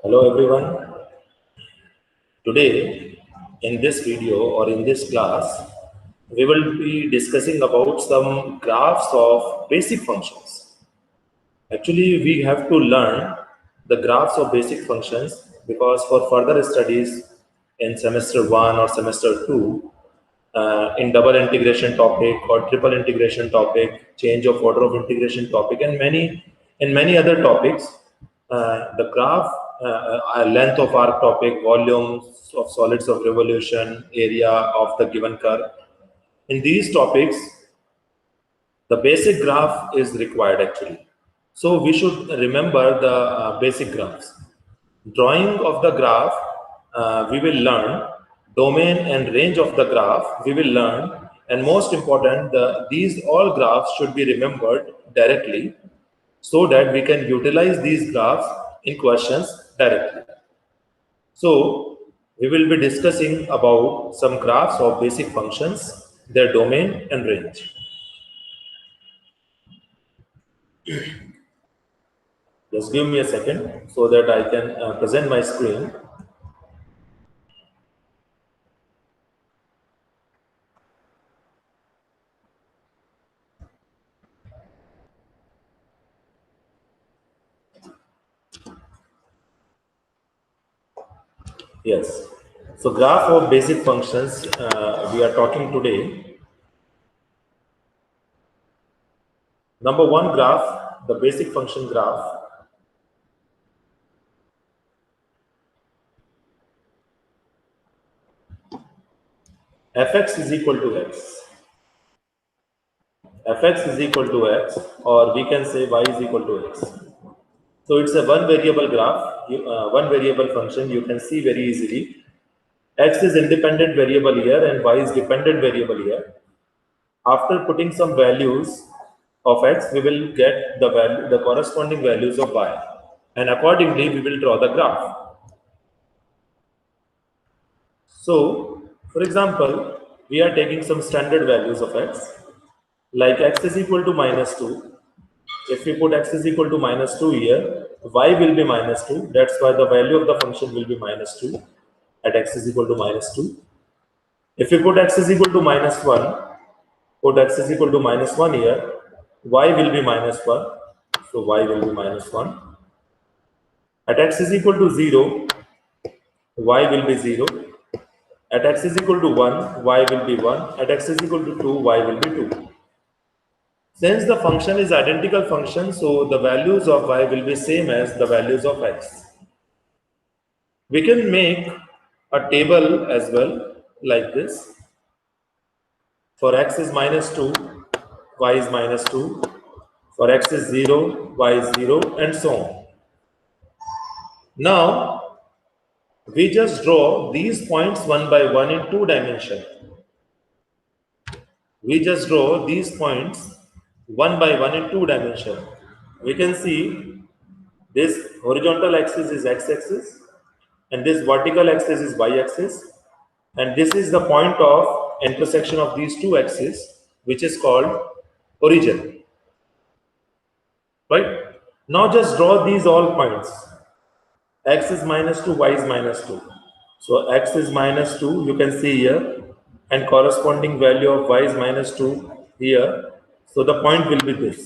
Hello everyone. Today in this video or in this class, we will be discussing about some graphs of basic functions. Actually, we have to learn the graphs of basic functions because for further studies in semester 1 or semester 2, in double integration topic or triple integration topic, change of order of integration topic, and many other topics, the graph, length of arc topic, volumes of solids of revolution, area of the given curve. In these topics, the basic graph is required actually. So we should remember the basic graphs. Drawing of the graph, we will learn. Domain and range of the graph, we will learn. And most important, these all graphs should be remembered directly so that we can utilize these graphs in questions directly. So we will be discussing about some graphs of basic functions, their domain and range. Just give me a second so that I can present my screen. Yes. So graph of basic functions we are talking today. Number one graph, the basic function graph. Fx is equal to x. Fx is equal to x, or we can say y is equal to x. So it's a one variable graph, one variable function. You can see very easily. X is independent variable here and y is dependent variable here. After putting some values of x, we will get the corresponding values of y, and accordingly we will draw the graph. So, for example, we are taking some standard values of x, like x is equal to -2. If we put x is equal to -2 here, y will be -2. That's why the value of the function will be -2 at x is equal to -2. If we put x is equal to -1, put x is equal to -1 here, y will be -1. So y will be -1. At x is equal to 0, y will be 0. At x is equal to 1, y will be 1. At x is equal to 2, y will be 2. Since the function is identical function, so the values of y will be same as the values of x. We can make a table as well like this. For x is -2, y is -2. For x is 0, y is 0, and so on. Now, we just draw these points one by one in two dimensions. We just draw these points one by one in two dimensions. We can see this horizontal axis is x-axis and this vertical axis is y-axis, and this is the point of intersection of these two axes, which is called origin. Right? Now just draw these all points. X is -2, y is -2. So x is -2, you can see here, and corresponding value of y is -2 here. So the point will be this.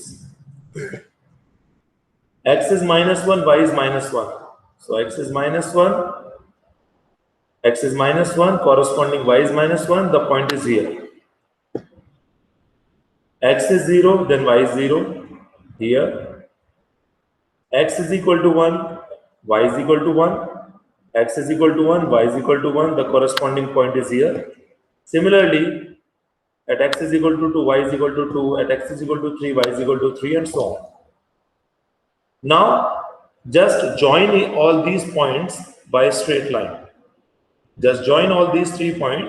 X is -1, y is -1. So x is -1, x is -1, corresponding y is -1, the point is here. X is 0, then y is 0 here. X is equal to 1, y is equal to 1. X is equal to 1, y is equal to 1, the corresponding point is here. Similarly, at x is equal to 2, y is equal to 2, at x is equal to 3, y is equal to 3, and so on. Now, just join all these points by a straight line. Just join all these 3 points,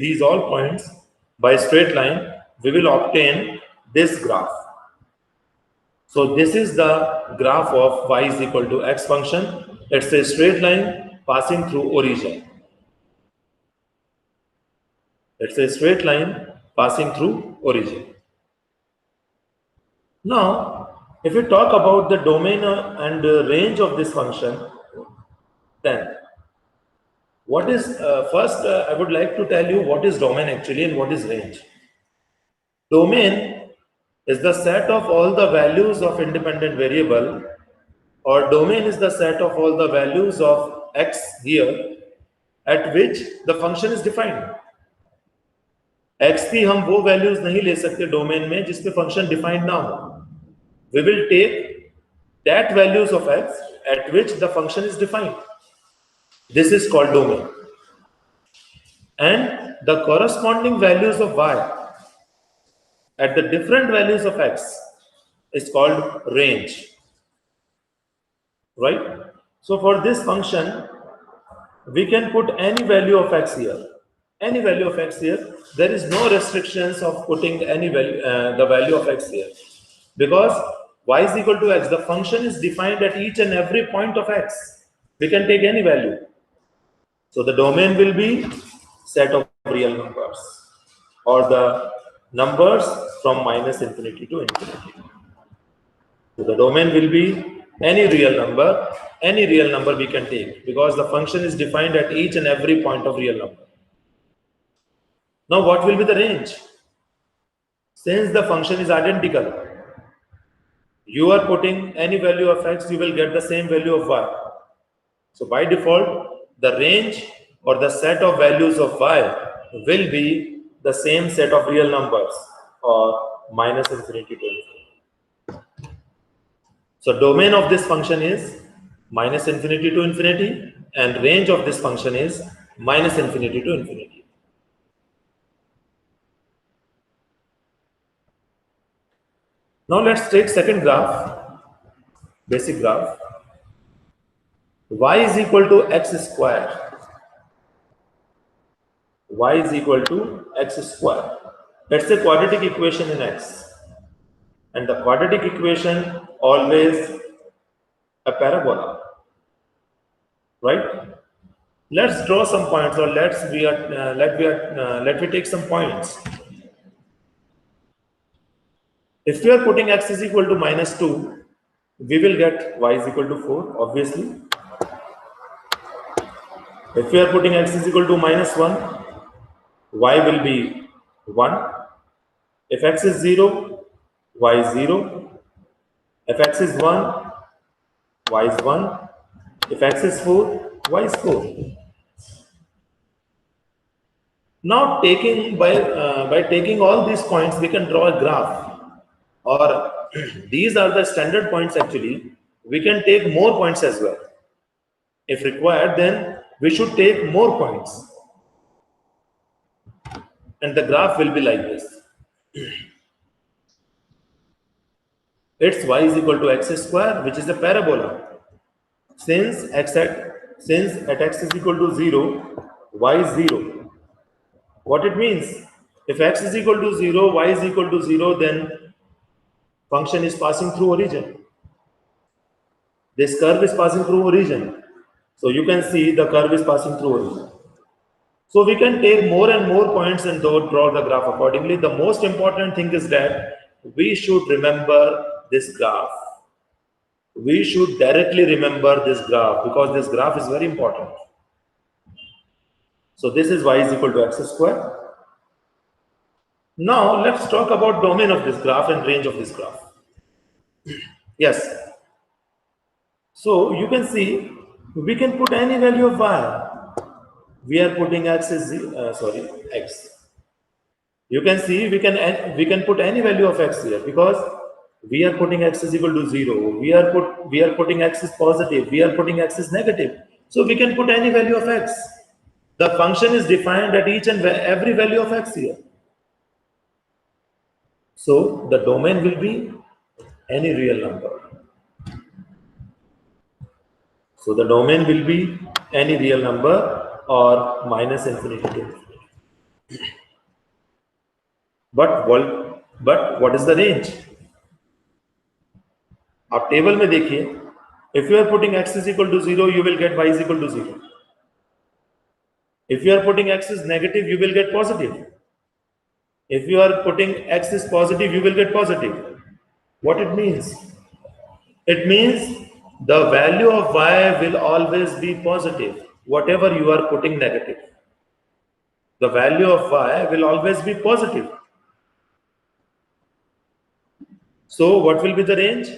these all points by a straight line, we will obtain this graph. So this is the graph of y is equal to x function. It's a straight line passing through origin. It's a straight line passing through origin. Now, if we talk about the domain and range of this function, 10. What is first? I would like to tell you what is domain actually and what is range. Domain is the set of all the values of independent variable, or domain is the set of all the values of x here at which the function is defined. x की हम वो values नहीं ले सकते domain में जिसपे function defined ना हो. We will take that values of x at which the function is defined. This is called domain. And the corresponding values of y at the different values of x is called range. Right? So for this function, we can put any value of x here. Any value of x here. There is no restrictions of putting any value, the value of x here. Because y is equal to x, the function is defined at each and every point of x. We can take any value. So the domain will be set of real numbers, or the numbers from minus infinity to infinity. So the domain will be any real number we can take, because the function is defined at each and every point of real number. Now what will be the range? Since the function is identical, you are putting any value of x, you will get the same value of y. So by default, the range or the set of values of y will be the same set of real numbers, or minus infinity to infinity. So domain of this function is minus infinity to infinity, and range of this function is minus infinity to infinity. Now let's take second graph, basic graph. Y is equal to x square. Y is equal to x square. That's a quadratic equation in x. And the quadratic equation always a parabola. Right? Let's draw some points, or let me take some points. If we are putting x is equal to -2, we will get y is equal to 4, obviously. If we are putting x is equal to -1, y will be 1. If x is 0, y is 0. If x is 1, y is 1. If x is 4, y is 4. Now by taking all these points, we can draw a graph. Or these are the standard points actually. We can take more points as well. If required, then we should take more points. And the graph will be like this. It's y is equal to x square, which is a parabola. Since at x is equal to 0, y is 0. What it means? If x is equal to 0, y is equal to 0, then function is passing through origin. This curve is passing through origin. So you can see the curve is passing through origin. So we can take more and more points and draw the graph accordingly. The most important thing is that we should remember this graph. We should directly remember this graph, because this graph is very important. So this is y is equal to x square. Now let's talk about domain of this graph and range of this graph. Yes. So you can see we can put any value of y. We are putting x is x. You can see we can put any value of x here, because we are putting x is equal to 0. We are putting x is positive. We are putting x is negative. So we can put any value of x. The function is defined at each and every value of x here. So the domain will be any real number. So the domain will be any real number, or minus infinity to infinity. But what is the range? आप table में देखिए, if you are putting x is equal to 0, you will get y is equal to 0. If you are putting x is negative, you will get positive. If you are putting x is positive, you will get positive. What it means? It means the value of y will always be positive, whatever you are putting negative. The value of y will always be positive. So what will be the range?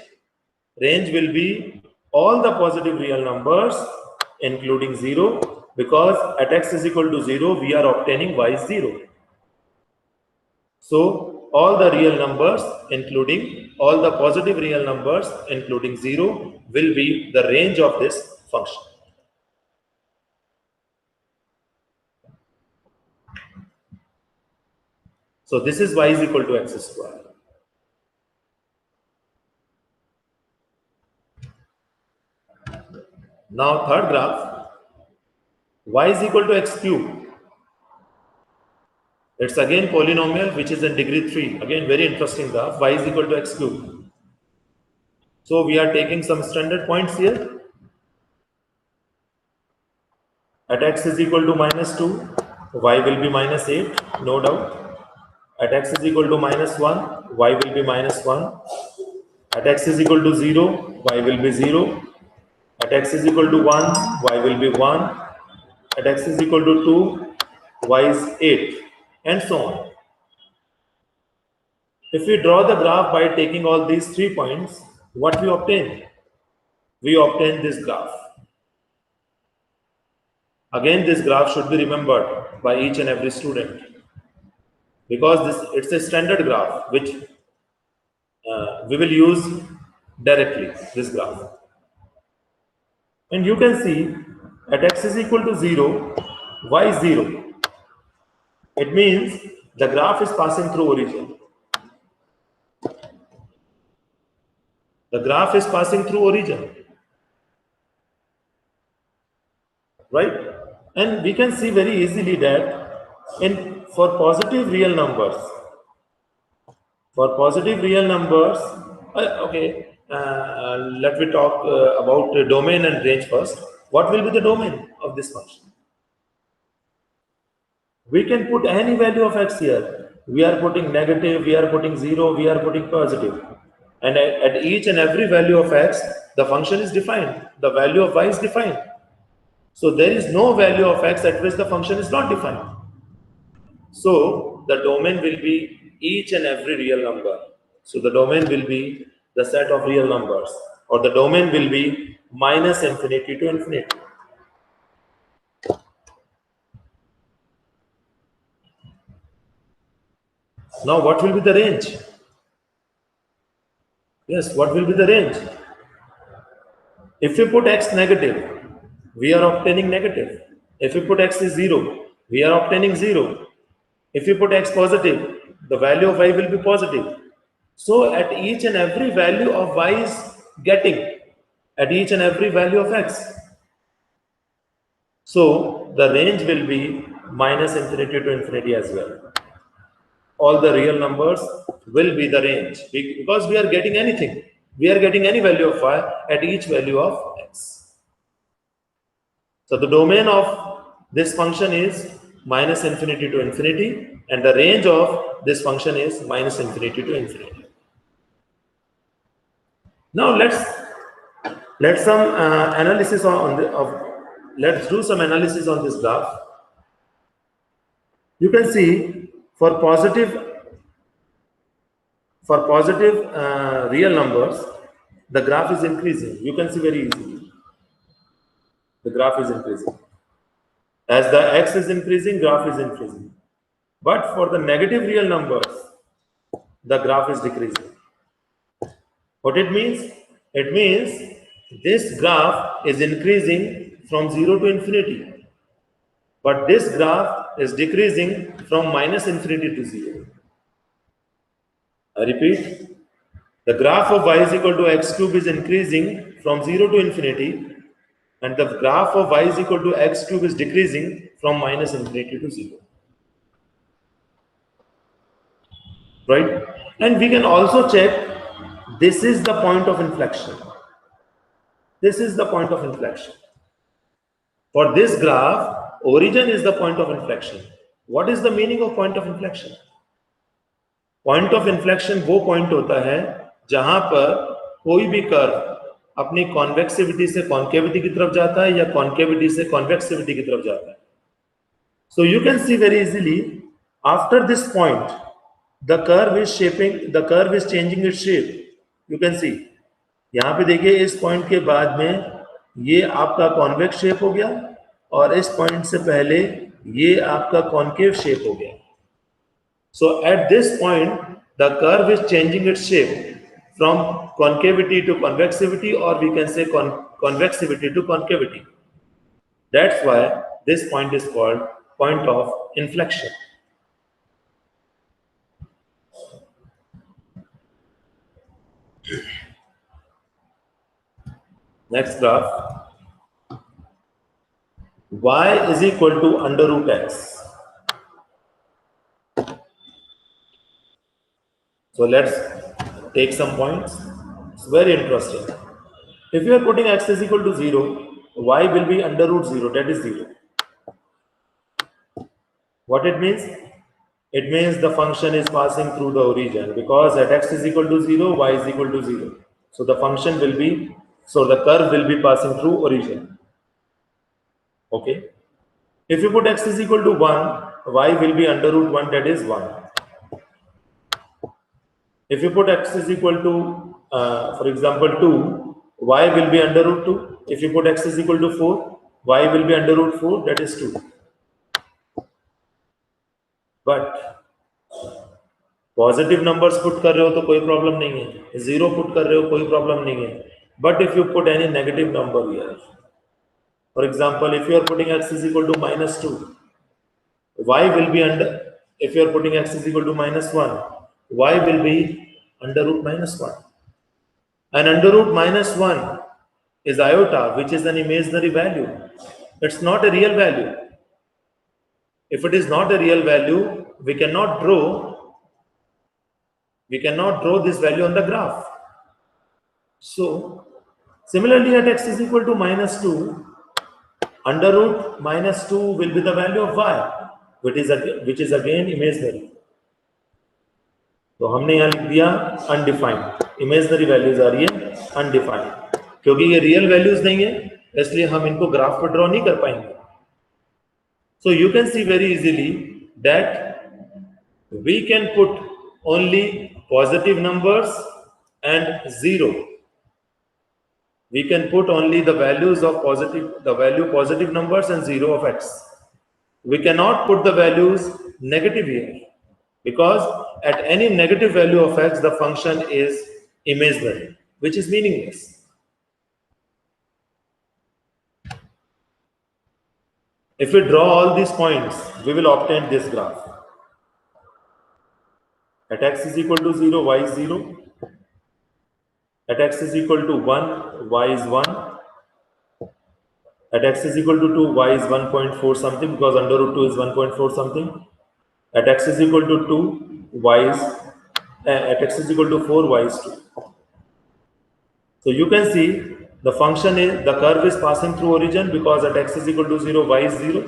Range will be all the positive real numbers including 0, because at x is equal to 0 we are obtaining y is 0. So all the real numbers including all the positive real numbers including 0 will be the range of this function. So this is y is equal to x square. Now third graph, y is equal to x cube. It's again polynomial which is in degree 3. Again very interesting graph, y is equal to x cube. So we are taking some standard points here. At x is equal to -2, y will be -8, no doubt. At x is equal to -1, y will be -1. At x is equal to 0, y will be 0. At x is equal to 1, y will be 1. At x is equal to 2, y is 8, and so on. If we draw the graph by taking all these 3 points, what we obtain? We obtain this graph. Again, this graph should be remembered by each and every student, because it's a standard graph which we will use directly, this graph. And you can see at x is equal to 0, y is 0. It means the graph is passing through origin. The graph is passing through origin. Right? And we can see very easily that for positive real numbers, let me talk about the domain and range first. What will be the domain of this function? We can put any value of x here. We are putting negative, we are putting 0, we are putting positive. And at each and every value of x, the function is defined. The value of y is defined. So there is no value of x at which the function is not defined. So the domain will be each and every real number. So the domain will be the set of real numbers, or the domain will be -infinity to infinity. Now what will be the range? Yes, what will be the range? If we put x negative, we are obtaining negative. If we put x is 0, we are obtaining 0. If you put x positive, the value of y will be positive. So at each and every value of y is getting at each and every value of x. So the range will be -infinity to infinity as well. All the real numbers will be the range, because we are getting anything. We are getting any value of y at each value of x. So the domain of this function is -infinity to infinity, and the range of this function is -infinity to infinity. Now let's do some analysis on this graph. You can see for positive real numbers, the graph is increasing. You can see very easily. The graph is increasing. As the x is increasing, graph is increasing. But for the negative real numbers, the graph is decreasing. What it means? It means this graph is increasing from 0 to infinity. But this graph is decreasing from -infinity to 0. I repeat, the graph of y is equal to x cube is increasing from 0 to infinity, and the graph of y is equal to x cube is decreasing from -infinity to 0. Right? And we can also check, this is the point of inflection. This is the point of inflection. For this graph, origin is the point of inflection. What is the meaning of point of inflection? Point of inflection वो point होता है जहां पर कोई भी curve अपनी कॉन्वेक्सिविटी से concavity की तरफ जाता है या कॉन्केविटी से कॉन्वेक्सिविटी की तरफ जाता है. So you can see very easily after this point the curve is changing its shape. You can see यहाँ पे देखिए इस पॉइंट के बाद में ये आपका कॉन्वेक्स शेप हो गया और इस पॉइंट से पहले ये आपका कॉन्केव शेप हो गया. So at this point the curve is changing its shape from concavity to convexivity, or we can say convexivity to concavity. That's why this point is called point of inflection. Next graph. Y is equal to under root x. So let's take some points. It's very interesting. If you are putting x is equal to 0, y will be under root 0, that is 0. What it means? It means the function is passing through the origin, because at x is equal to 0, y is equal to 0. So the function will be, the curve will be passing through origin. Okay. If you put x is equal to 1, y will be under root 1, that is 1. If you put x is equal to, for example, 2, y will be under root 2. If you put x is equal to 4, y will be under root 4, that is 2. But positive numbers put कर रहे हो तो कोई problem नहीं है, zero put कर रहे हो कोई प्रॉब्लम नहीं है. But if you put any negative number here, for example if you are putting x is equal to -2, y will be under, if you are putting x is equal to -1, y will be under root -1. And under root -1 is iota, which is an imaginary value. It's not a real value. If it is not a real value, we cannot draw this value on the graph. So similarly, at x is equal to -2, under root -2 will be the value of y, which is again imaginary. तो हमने यहाँ लिख दिया undefined, imaginary values आ रही है undefined, क्योंकि ये real values नहीं है, इसलिए हम इनको ग्राफ पर ड्रॉ नहीं कर पाएंगे. So you can see very easily that we can put only positive numbers and 0. We can put only the values of positive numbers and 0 of x. We cannot put the values negative here, because at any negative value of x, the function is imaginary, which is meaningless. If we draw all these points, we will obtain this graph. At x is equal to 0, y is 0. At x is equal to 1, y is 1. At x is equal to 2, y is 1.4 something, because under root 2 is 1.4 something. At x is equal to 2, at x is equal to 4, y is 2. So you can see the curve is passing through origin, because at x is equal to 0, y is 0.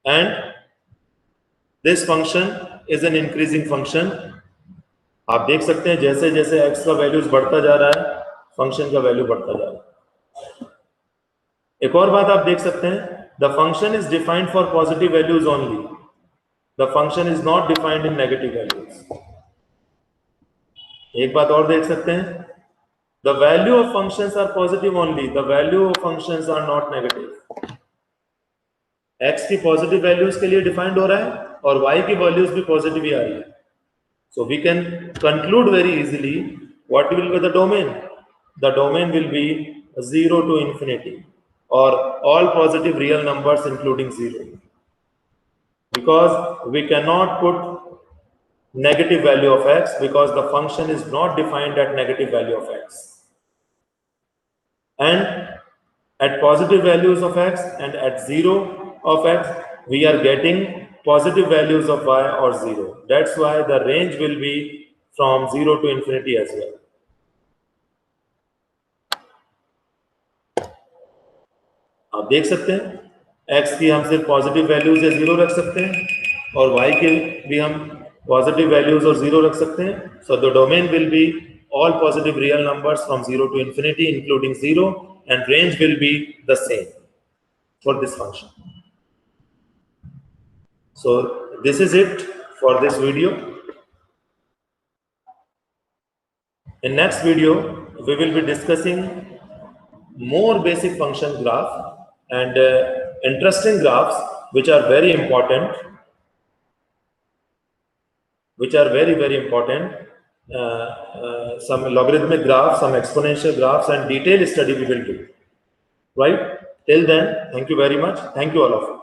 And this function is an increasing function. आप देख सकते हैं जैसे जैसे x का values बढ़ता जा रहा है, फंक्शन का वैल्यू बढ़ता जा रहा है. एक और बात आप देख सकते हैं, the function is defined for positive values only. The function is not defined in negative values. एक बात और देख सकते हैं, the value of functions are positive only, the value of functions are not negative. x की positive values के लिए defined हो रहा है और y की वैल्यूज भी पॉजिटिव ही आ रही है. So we can conclude very easily what will be the domain. The domain will be 0 to infinity, or all positive real numbers including 0, because we cannot put negative value of x, because the function is not defined at negative value of x. And at positive values of x and at 0 of x, we are getting positive values of y or 0. That's why the range will be from 0 to infinity as well. आप देख सकते हैं x की हम सिर्फ positive values या 0 रख सकते हैं, और y के भी हम पॉजिटिव वैल्यूज और 0 रख सकते हैं. So the domain will be all positive real numbers from 0 to infinity, including 0, and range will be the same for this function. So this is it for this video. In next video, we will be discussing more basic function graph and interesting graphs which are very important, very important. Some logarithmic graphs, some exponential graphs, and detailed study we will do. Right? Till then, thank you very much. Thank you all of you.